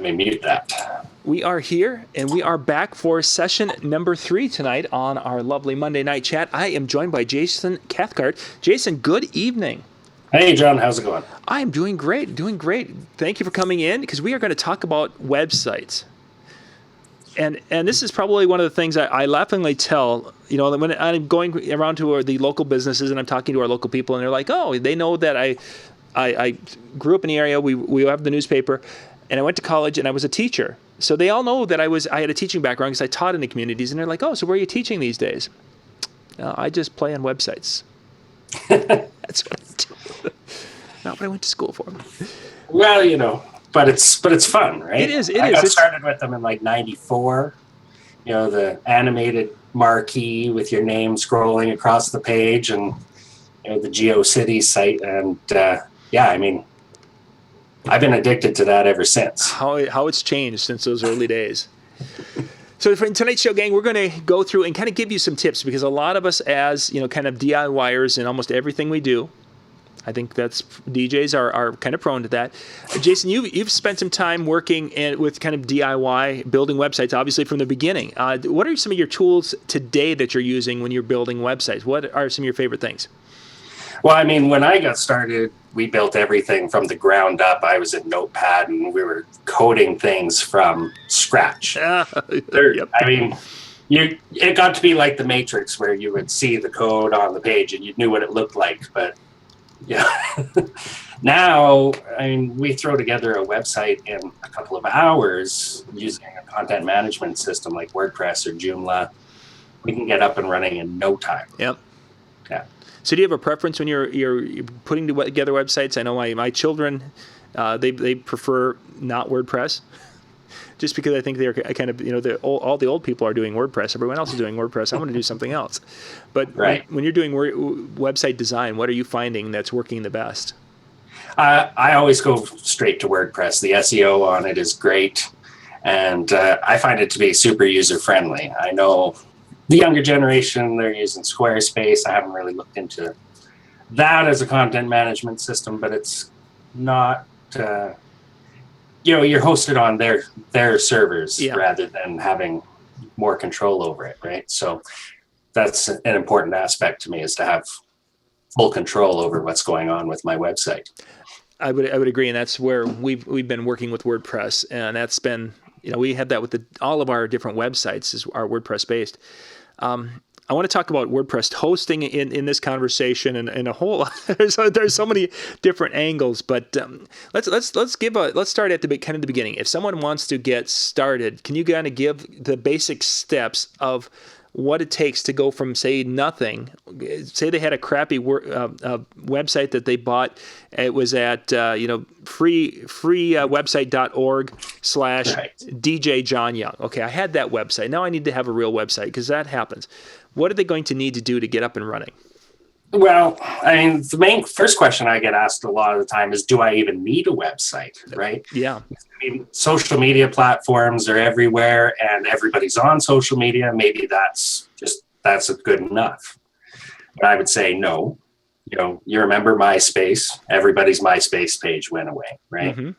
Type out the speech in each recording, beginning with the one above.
me mute that. We are here, and we are back for session number 3 tonight on our lovely Monday night chat. I am joined by Jason Cathcart. Jason, good evening. Hey, John, how's it going? I am doing great. Thank you for coming in, because we are going to talk about websites. And this is probably one of the things I laughingly tell, when I'm going around to the local businesses and I'm talking to our local people, and they're like, oh, they know that I grew up in the area. We have the newspaper, and I went to college, and I was a teacher. So they all know that I had a teaching background because I taught in the communities, and they're like, oh, so where are you teaching these days? I just play on websites. That's what I do. Not what I went to school for. Well, but it's fun, right? It is. I got started with them in like '94. The animated marquee with your name scrolling across the page, and the GeoCities site, and I've been addicted to that ever since. How it's changed since those early days. So for tonight's show, gang, we're going to go through and kind of give you some tips, because a lot of us as, kind of DIYers in almost everything we do, I think DJs are kind of prone to that. Jason, you've spent some time working with kind of DIY, building websites, obviously from the beginning. What are some of your tools today that you're using when you're building websites? What are some of your favorite things? Well, when I got started, we built everything from the ground up. I was in Notepad, and we were coding things from scratch. Yep. It got to be like the Matrix, where you would see the code on the page and you knew what it looked like. But yeah, now, we throw together a website in a couple of hours using a content management system like WordPress or Joomla. We can get up and running in no time. Yep. Yeah. So do you have a preference when you're putting together websites? I know my children, they prefer not WordPress, just because I think they're kind of, all the old people are doing WordPress. Everyone else is doing WordPress. I want to do something else. But right. when you're doing website design, what are you finding that's working the best? I always go straight to WordPress. The SEO on it is great, and I find it to be super user-friendly. I know the younger generation, they're using Squarespace. I haven't really looked into that as a content management system, but it's not, you're hosted on their servers rather than having more control over it, right? So that's an important aspect to me, is to have full control over what's going on with my website. I would agree, and that's where we've been working with WordPress, and that's been, we have that with all of our different websites is our WordPress based. I want to talk about WordPress hosting in this conversation, and a whole there's so many different angles, but let's start at the beginning. If someone wants to get started, can you kind of give the basic steps of what it takes to go from, say, nothing? Say they had a crappy website that they bought. It was at freewebsite.org/DJ John Young. Okay, I had that website. Now I need to have a real website, because that happens. What are they going to need to do to get up and running? Well, the main first question I get asked a lot of the time is, do I even need a website, right? Yeah. Social media platforms are everywhere, and everybody's on social media. Maybe that's good enough. But I would say no. You remember MySpace? Everybody's MySpace page went away, right? Mm-hmm.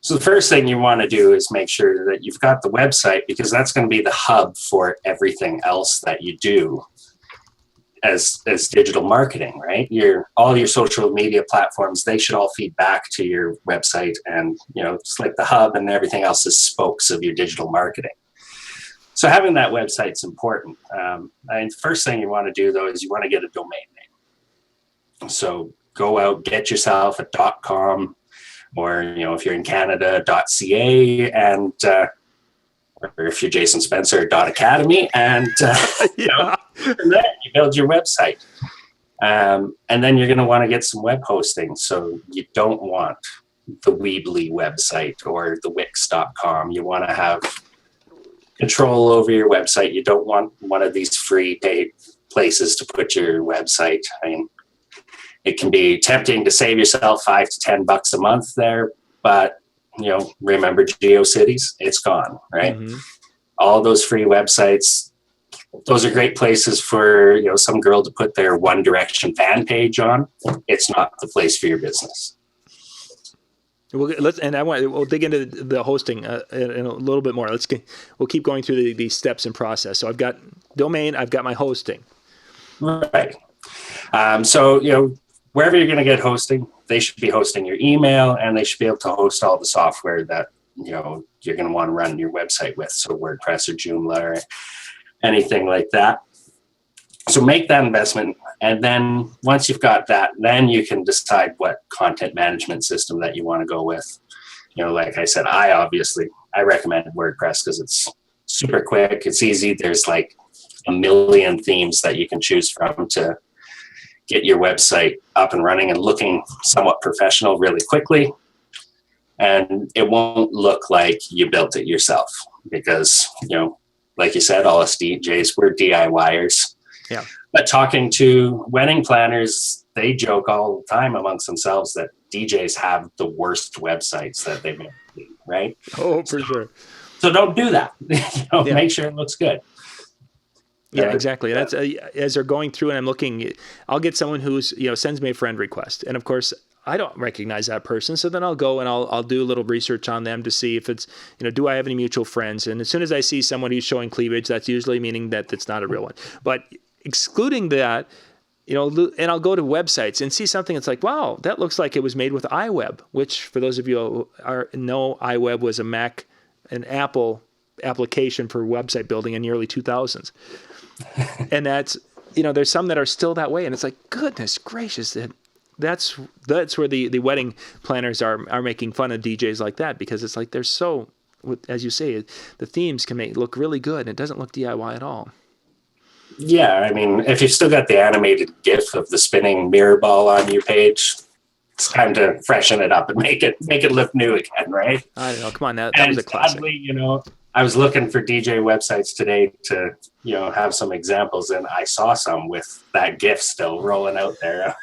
So the first thing you want to do is make sure that you've got the website, because that's going to be the hub for everything else that you do as digital marketing, right? All your social media platforms, they should all feed back to your website, and it's like the hub, and everything else is spokes of your digital marketing. So having that website's important. And first thing you want to do, though, is you want to get a domain name. So go out, get yourself a .com, or if you're in Canada, .ca, and or if you're Jason Spencer, .academy, and and then you build your website. And then you're going to want to get some web hosting. So you don't want the Weebly website or the Wix.com. You want to have control over your website. You don't want one of these free paid places to put your website. It can be tempting to save yourself $5 to $10 a month there, but remember GeoCities? It's gone, right? Mm-hmm. All those free websites, those are great places for some girl to put their One Direction fan page on. It's not the place for your business. We'll dig into the hosting in a little bit more. We'll keep going through the steps and process. So I've got domain, I've got my hosting. Right. So, wherever you're going to get hosting, they should be hosting your email, and they should be able to host all the software that, you're going to want to run your website with. So WordPress or Joomla or anything like that. So make that investment. And then once you've got that, then you can decide what content management system that you want to go with. Like I said, I recommend WordPress because it's super quick. It's easy. There's like a million themes that you can choose from to get your website up and running and looking somewhat professional really quickly. And it won't look like you built it yourself because, like you said, all us DJs, we're DIYers. Yeah. But talking to wedding planners, they joke all the time amongst themselves that DJs have the worst websites that they've ever seen, right? Oh, for sure. So don't do that. Make sure it looks good. Yeah, exactly. That's as they're going through and I'm looking, I'll get someone who's, sends me a friend request. And of course, I don't recognize that person. So then I'll go and I'll do a little research on them to see if it's, do I have any mutual friends? And as soon as I see someone who's showing cleavage, that's usually meaning that it's not a real one. But excluding that, and I'll go to websites and see something that's like, wow, that looks like it was made with iWeb, which for those of you who know, iWeb was an Apple application for website building in the early 2000s. And that's, there's some that are still that way. And it's like, goodness gracious, that's where the wedding planners are making fun of DJs like that, because it's like they're so, as you say, the themes can look really good. And it doesn't look DIY at all. Yeah, I mean, if you've still got the animated GIF of the spinning mirror ball on your page, it's time to freshen it up and make it look new again, right? I don't know. Come on, that was a classic. Sadly, I was looking for DJ websites today to, have some examples, and I saw some with that GIF still rolling out there.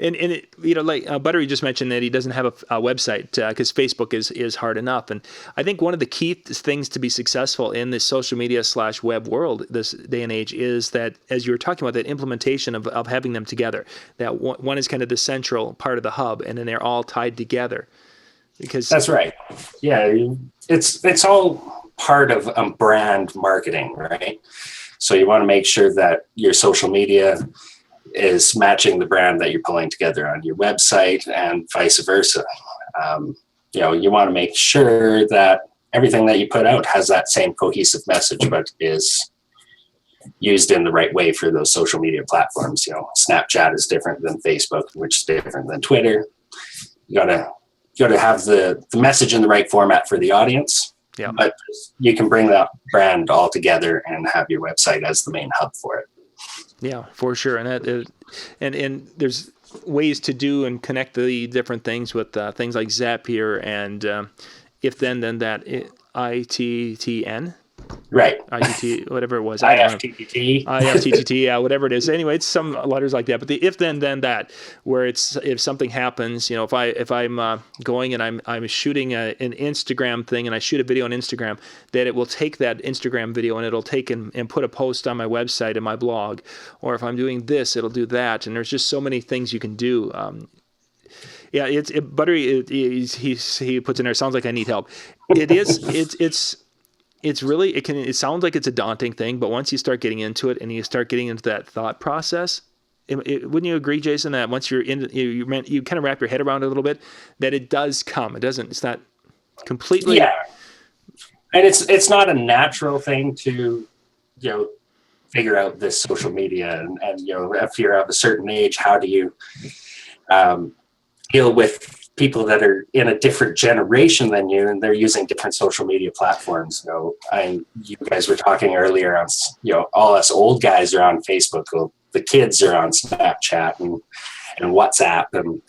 And it, like Buttery just mentioned that he doesn't have a website because Facebook is hard enough. And I think one of the key things to be successful in this social media / web world this day and age is that, as you were talking about, that implementation of having them together. That one is kind of the central part of the hub, and then they're all tied together. Because that's right. Yeah, it's all part of brand marketing, right? So you want to make sure that your social media is matching the brand that you're pulling together on your website and vice versa. You want to make sure that everything that you put out has that same cohesive message, but is used in the right way for those social media platforms. Snapchat is different than Facebook, which is different than Twitter. You gotta have the message in the right format for the audience. Yeah. But you can bring that brand all together and have your website as the main hub for it. Yeah, for sure. And and there's ways to do and connect the different things with things like Zapier and if then that ITTN. Right. ITT, whatever it was. IFTTT. IFTTT, yeah, whatever it is. Anyway, it's some letters like that. But the if then that, where it's if something happens, if I'm going and I'm shooting an Instagram thing and I shoot a video on Instagram, that it will take that Instagram video and it'll take and put a post on my website and my blog. Or if I'm doing this, it'll do that. And there's just so many things you can do. Yeah, Buttery. He puts in there. Sounds like I need help. It is. It's really, it sounds like it's a daunting thing, but once you start getting into it and you start getting into that thought process, wouldn't you agree, Jason, that once you're in, you kind of wrap your head around it a little bit, that it does come. It's not completely. Yeah. And it's not a natural thing to, figure out this social media and if you're of a certain age, how do you deal with people that are in a different generation than you, and they're using different social media platforms. You guys were talking earlier on, all us old guys are on Facebook. Well, the kids are on Snapchat and WhatsApp and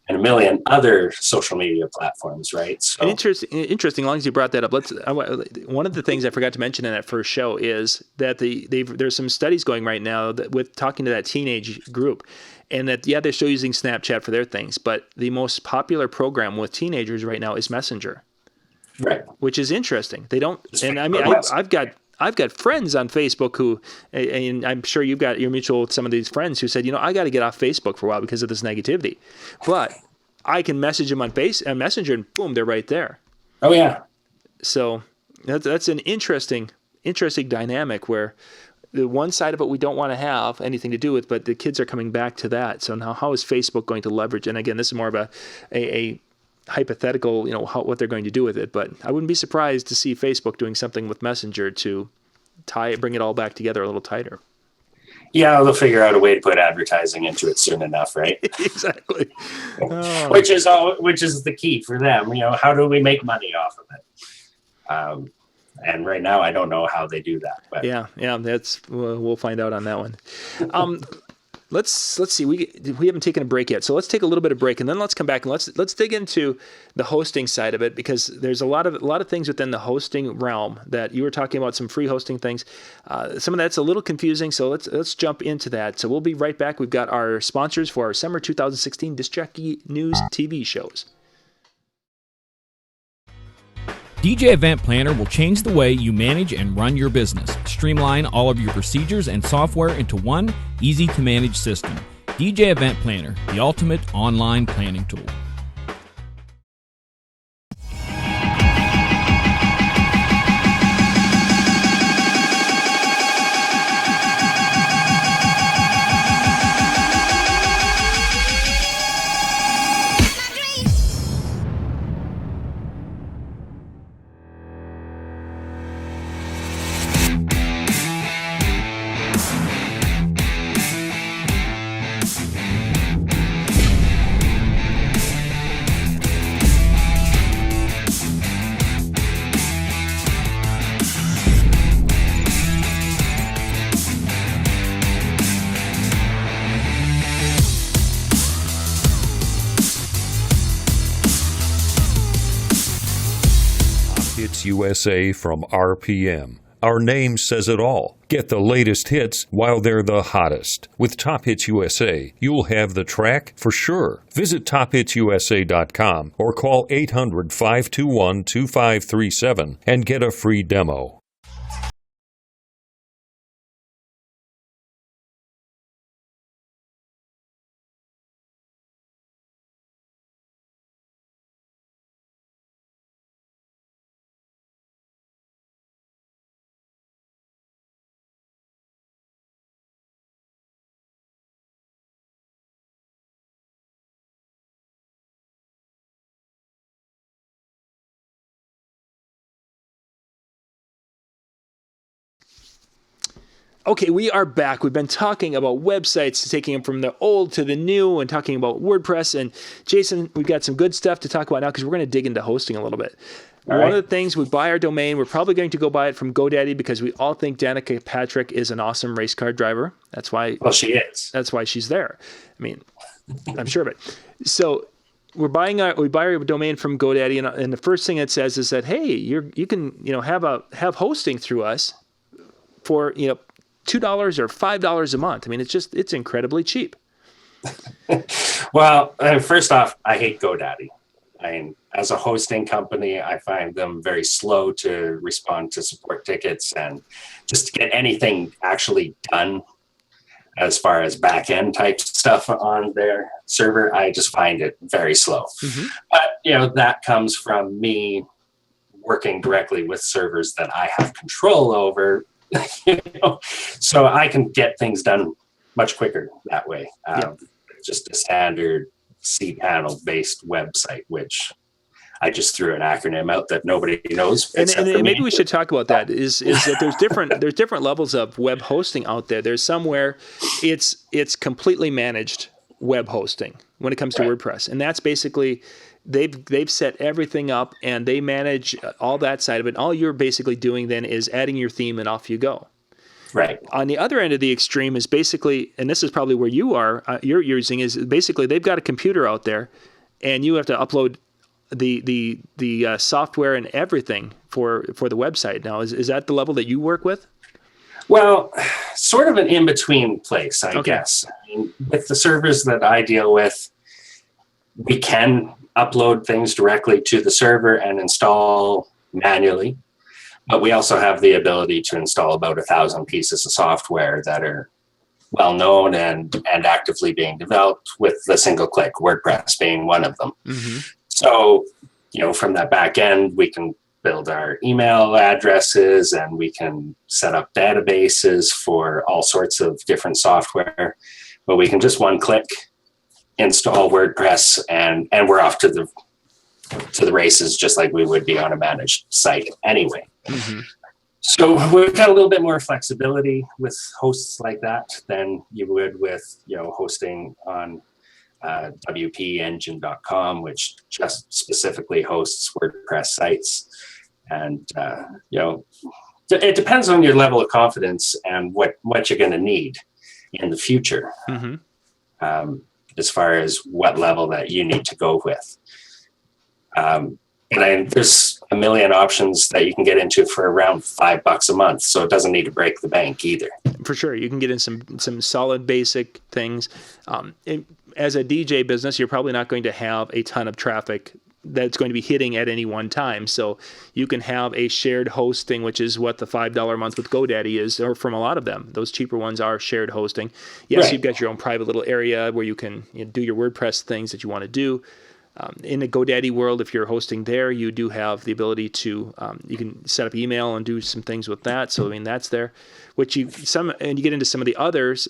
a million other social media platforms, right? So interesting. As long as you brought that up, one of the things I forgot to mention in that first show is that there's some studies going right now that with talking to that teenage group. And that, they're still using Snapchat for their things, but the most popular program with teenagers right now is Messenger, right? Which is interesting. They don't, and I mean, I've got friends on Facebook who, and I'm sure you've got your mutual with some of these friends who said, I got to get off Facebook for a while because of this negativity. But I can message them on Messenger, and boom, they're right there. Oh yeah. So that's an interesting dynamic where the one side of it we don't want to have anything to do with, but the kids are coming back to that. So now how is Facebook going to leverage? And again, this is more of a hypothetical, what they're going to do with it. But I wouldn't be surprised to see Facebook doing something with Messenger to bring it all back together a little tighter. Yeah, they'll figure out a way to put advertising into it soon enough, right? Exactly. Oh. Which is the key for them. How do we make money off of it? And right now, I don't know how they do that. But. Yeah, we'll find out on that one. Let's see. We haven't taken a break yet, so let's take a little bit of break, and then let's come back and let's dig into the hosting side of it, because there's a lot of things within the hosting realm that you were talking about, some free hosting things. Some of that's a little confusing, so let's jump into that. So we'll be right back. We've got our sponsors for our summer 2016 Disc Jockey News TV shows. DJ Event Planner will change the way you manage and run your business. Streamline all of your procedures and software into one easy-to-manage system. DJ Event Planner, the ultimate online planning tool. Hits USA from RPM. Our name says it all. Get the latest hits while they're the hottest. With Top Hits USA, you'll have the track for sure. Visit tophitsusa.com or call 800-521-2537 and get a free demo. Okay, we are back. We've been talking about websites, taking them from the old to the new, and talking about WordPress. And Jason, we've got some good stuff to talk about now, because we're going to dig into hosting a little bit. One of the things, we buy our domain. We're probably going to go buy it from GoDaddy because we all think Danica Patrick is an awesome race car driver. That's why. Well, she is. That's why she's there. I mean, I'm sure of it. So we buy our domain from GoDaddy, and the first thing it says is that, hey, you can have hosting through us for $2 or $5 a month. I mean, it's incredibly cheap. Well, first off, I hate GoDaddy. I mean, as a hosting company, I find them very slow to respond to support tickets, and just to get anything actually done as far as back-end type stuff on their server, I just find it very slow. Mm-hmm. But, that comes from me working directly with servers that I have control over. So I can get things done much quicker that way. Just a standard cPanel based website, which I just threw an acronym out that nobody knows. And maybe we should talk about that. Is that there's different levels of web hosting out there. There's somewhere it's completely managed web hosting when it comes to WordPress, and that's basically they've set everything up and they manage all that side of it. All you're basically doing then is adding your theme and off you go. Right. On the other end of the extreme is basically, and this is probably where you're using, is basically they've got a computer out there and you have to upload the software and everything for the website. Now, is that the level that you work with? Well, sort of an in-between place, I guess. I mean, with the servers that I deal with, we can upload things directly to the server and install manually. But we also have the ability to install about 1,000 pieces of software that are well known and actively being developed with the single click, WordPress being one of them. Mm-hmm. So, from that back end, we can build our email addresses and we can set up databases for all sorts of different software. But we can just one click install WordPress and we're off to the races, just like we would be on a managed site anyway. Mm-hmm. So we've got a little bit more flexibility with hosts like that than you would with, hosting on WPEngine.com, which just specifically hosts WordPress sites. And, it depends on your level of confidence and what you're going to need in the future, as far as what level that you need to go with. There's a million options that you can get into for around $5 a month, so it doesn't need to break the bank either. For sure, you can get in some solid basic things. As a DJ business, you're probably not going to have a ton of traffic that's going to be hitting at any one time. So you can have a shared hosting, which is what the $5 a month with GoDaddy is, or from a lot of them. Those cheaper ones are shared hosting. Yes, right. You've got your own private little area where you can do your WordPress things that you want to do. In the GoDaddy world, if you're hosting there, you do have the ability to, you can set up email and do some things with that. So, that's there. And you get into some of the others,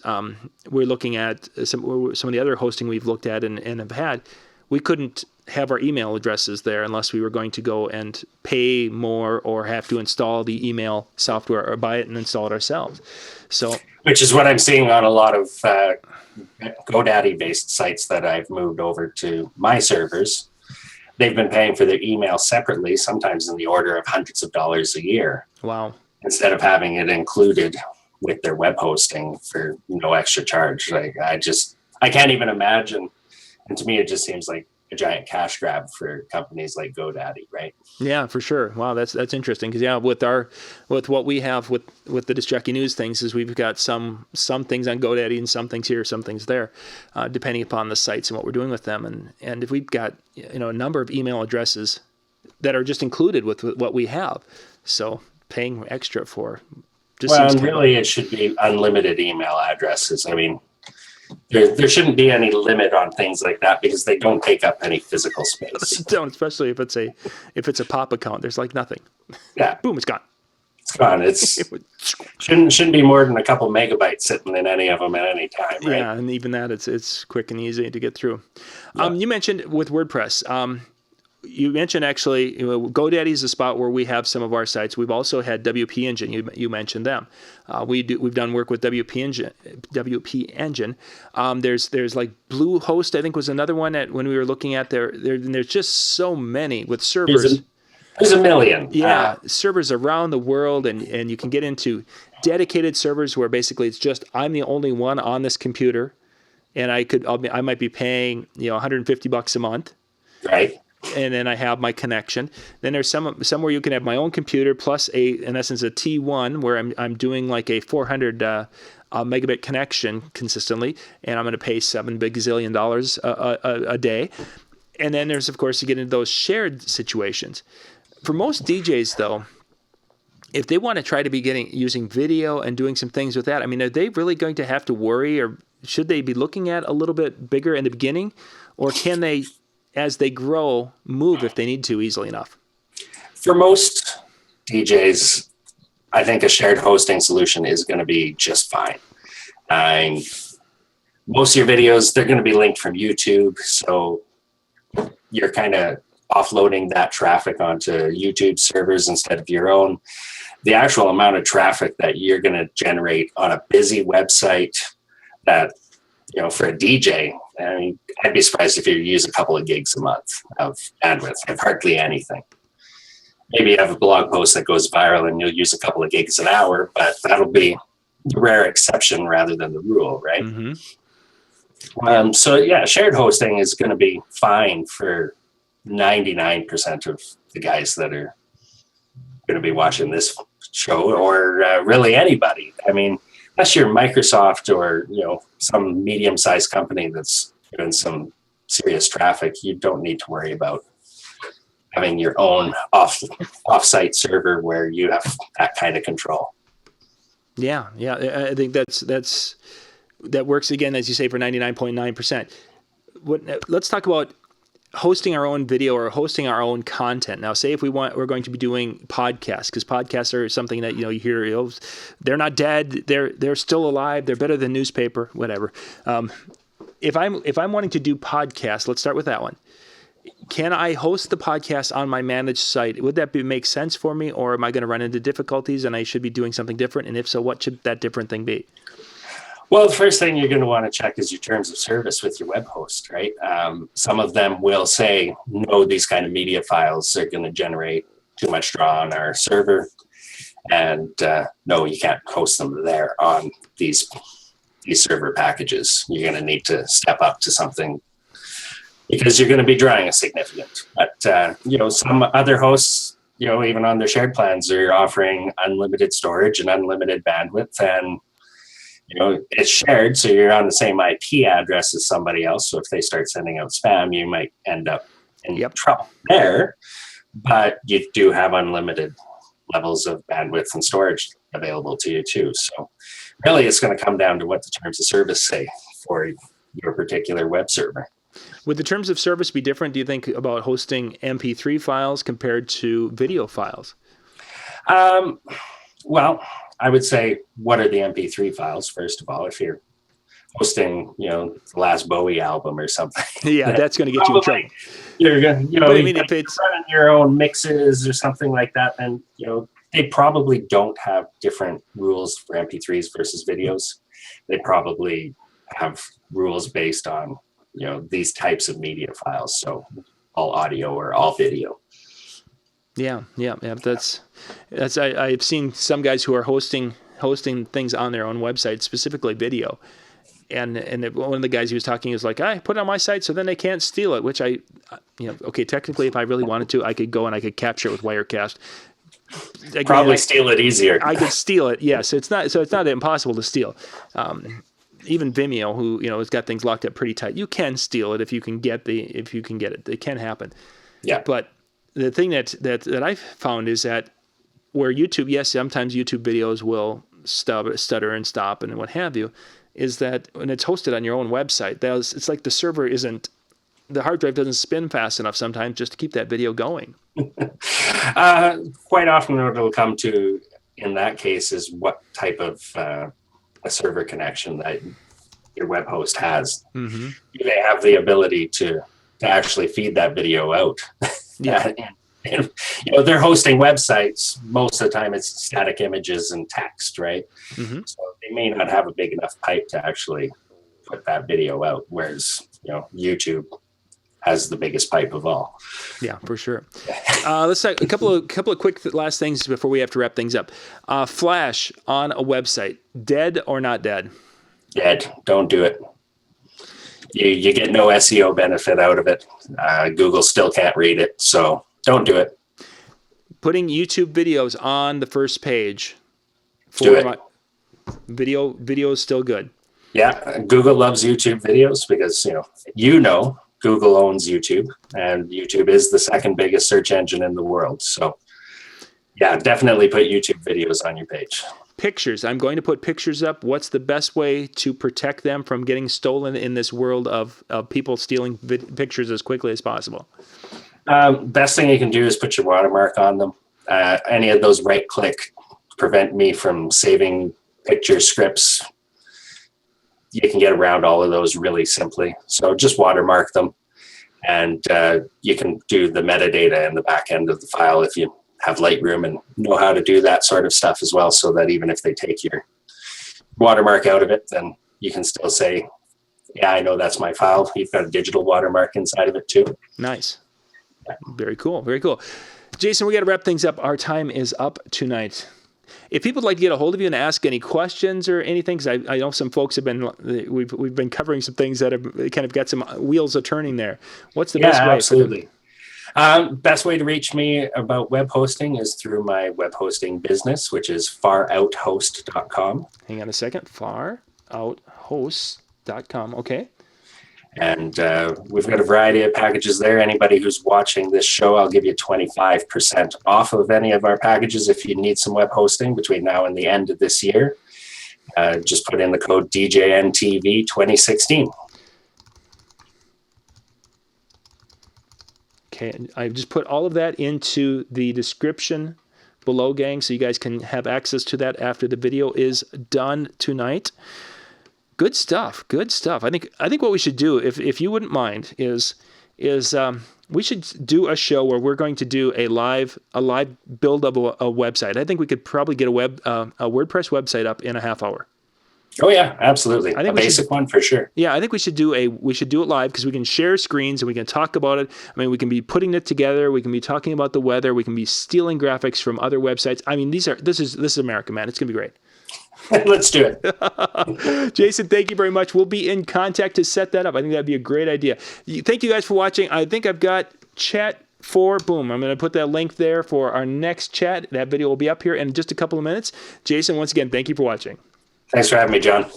we're looking at some of the other hosting we've looked at and have had. We couldn't have our email addresses there unless we were going to go and pay more or have to install the email software or buy it and install it ourselves. So, which is what I'm seeing on a lot of GoDaddy-based sites that I've moved over to my servers. They've been paying for their email separately, sometimes in the order of hundreds of dollars a year. Wow. Instead of having it included with their web hosting for no extra charge. I can't even imagine. And to me, it just seems like a giant cash grab for companies like GoDaddy, right? Yeah, for sure. Wow, that's interesting because with what we have with the Disc Jockey News things is we've got some things on GoDaddy and some things here, some things there, depending upon the sites and what we're doing with them. And if we've got a number of email addresses that are just included with what we have, so paying extra for just it should be unlimited email addresses. There shouldn't be any limit on things like that because they don't take up any physical space. They don't, especially if it's a pop account. There's like nothing. Yeah, boom, it's gone. It's gone. It's shouldn't be more than a couple megabytes sitting in any of them at any time, right? Yeah, and even that, it's quick and easy to get through. Yeah. You mentioned with WordPress. You mentioned actually, GoDaddy is a spot where we have some of our sites. We've also had WP Engine. You mentioned them. We've done work with WP Engine. There's like Bluehost, I think was another one that when we were looking at there's just so many with servers. There's a million. Yeah, servers around the world, and you can get into dedicated servers where basically it's just I'm the only one on this computer, and I might be paying $150 a month. Right. And then I have my connection. Then there's somewhere you can have my own computer plus in essence a T1 where I'm doing like a 400 megabit connection consistently, and I'm going to pay $7 bazillion a day. And then there's, of course, you get into those shared situations. For most DJs, though, if they want to try to be using video and doing some things with that, are they really going to have to worry, or should they be looking at a little bit bigger in the beginning, or can they, as they grow, move if they need to easily enough? For most DJs, I think a shared hosting solution is going to be just fine. Most of your videos, they're going to be linked from YouTube, so you're kind of offloading that traffic onto YouTube servers instead of your own. The actual amount of traffic that you're going to generate on a busy website that, for a DJ, I'd be surprised if you use a couple of gigs a month of bandwidth, of hardly anything. Maybe you have a blog post that goes viral and you'll use a couple of gigs an hour, but that'll be the rare exception rather than the rule, right? Mm-hmm. So yeah, shared hosting is going to be fine for 99% of the guys that are going to be watching this show, or really anybody. Unless you're Microsoft or some medium-sized company that's doing some serious traffic, you don't need to worry about having your own off-site server where you have that kind of control. Yeah. I think that works again, as you say, for 99.9%. Let's talk about hosting our own video or hosting our own content. Now, say if we're going to be doing podcasts, because podcasts are something that you hear, they're not dead, they're still alive, they're better than newspaper, whatever. If I'm wanting to do podcasts, let's start with that one. Can I host the podcast on my managed site? Would that make sense for me, or am I going to run into difficulties and I should be doing something different? And if so, what should that different thing be? Well, the first thing you're going to want to check is your terms of service with your web host, right? Some of them will say, no, these kind of media files are going to generate too much draw on our server. And no, you can't host them there on these server packages. You're going to need to step up to something because you're going to be drawing a significant. But, some other hosts, even on their shared plans, are offering unlimited storage and unlimited bandwidth, and it's shared, so you're on the same IP address as somebody else. So if they start sending out spam, you might end up in trouble there. But you do have unlimited levels of bandwidth and storage available to you too. So really, it's going to come down to what the terms of service say for your particular web server. Would the terms of service be different, do you think, about hosting MP3 files compared to video files? Well, I would say, what are the MP3 files, first of all? If you're hosting, the last Bowie album or something. Yeah, that's going to get you in trouble. You're going to, but I mean, if it's running your own mixes or something like that, then, they probably don't have different rules for MP3s versus videos. They probably have rules based on, these types of media files. So all audio or all video. Yeah. I've seen some guys who are hosting things on their own website, specifically video. And one of the guys he was talking is like, I put it on my site so then they can't steal it, which okay, technically if I really wanted to, I could go and I could capture it with Wirecast. Again, probably steal it easier. I could steal it. Yes. It's not impossible to steal. Even Vimeo, who, has got things locked up pretty tight, you can steal it if you can get it. It can happen. Yeah. But the thing that I've found is that where YouTube, yes, sometimes YouTube videos will stutter and stop and what have you, is that when it's hosted on your own website, it's like the hard drive doesn't spin fast enough sometimes just to keep that video going. Quite often what it'll come to in that case is what type of a server connection that your web host has. Mm-hmm. Do they have the ability to actually feed that video out? Yeah. and, they're hosting websites. Most of the time it's static images and text, right? Mm-hmm. So they may not have a big enough pipe to actually put that video out, whereas, YouTube has the biggest pipe of all. Yeah, for sure. Let's talk a couple of quick last things before we have to wrap things up. Flash on a website, dead or not dead? Dead. Don't do it. You get no SEO benefit out of it. Google still can't read it, so don't do it. Putting YouTube videos on the first page. Do it. Video is still good. Yeah, Google loves YouTube videos because, Google owns YouTube, and YouTube is the second biggest search engine in the world. So, yeah, definitely put YouTube videos on your page. Pictures. I'm going to put pictures up. What's the best way to protect them from getting stolen in this world of people stealing pictures as quickly as possible? Best thing you can do is put your watermark on them. Any of those right-click prevent me from saving picture scripts. You can get around all of those really simply. So just watermark them, and you can do the metadata in the back end of the file if you have Lightroom and know how to do that sort of stuff as well, so that even if they take your watermark out of it, then you can still say, yeah, I know that's my file. You've got a digital watermark inside of it too. Nice. Yeah. Very cool. Very cool. Jason, we got to wrap things up. Our time is up tonight. If people would like to get a hold of you and ask any questions or anything, because I know some folks we've been covering some things that have kind of got some wheels a turning there. What's the best way? Absolutely. Best way to reach me about web hosting is through my web hosting business, which is farouthost.com. Hang on a second. Farouthost.com. Okay. And we've got a variety of packages there. Anybody who's watching this show, I'll give you 25% off of any of our packages if you need some web hosting between now and the end of this year. Just put in the code DJNTV 2016. Okay, I've just put all of that into the description below, gang, so you guys can have access to that after the video is done tonight. Good stuff. Good stuff. I think what we should do, if you wouldn't mind, is we should do a show where we're going to do a live build of a website. I think we could probably get a WordPress website up in a half hour. Oh yeah, absolutely. I think a basic one for sure. Yeah, I think we should do it live because we can share screens and we can talk about it. I mean, we can be putting it together. We can be talking about the weather. We can be stealing graphics from other websites. I mean, this is America, man. It's gonna be great. Let's do it. Jason, thank you very much. We'll be in contact to set that up. I think that'd be a great idea. Thank you guys for watching. I think I've got chat for boom. I'm going to put that link there for our next chat. That video will be up here in just a couple of minutes. Jason, once again, thank you for watching. Thanks for having me, John.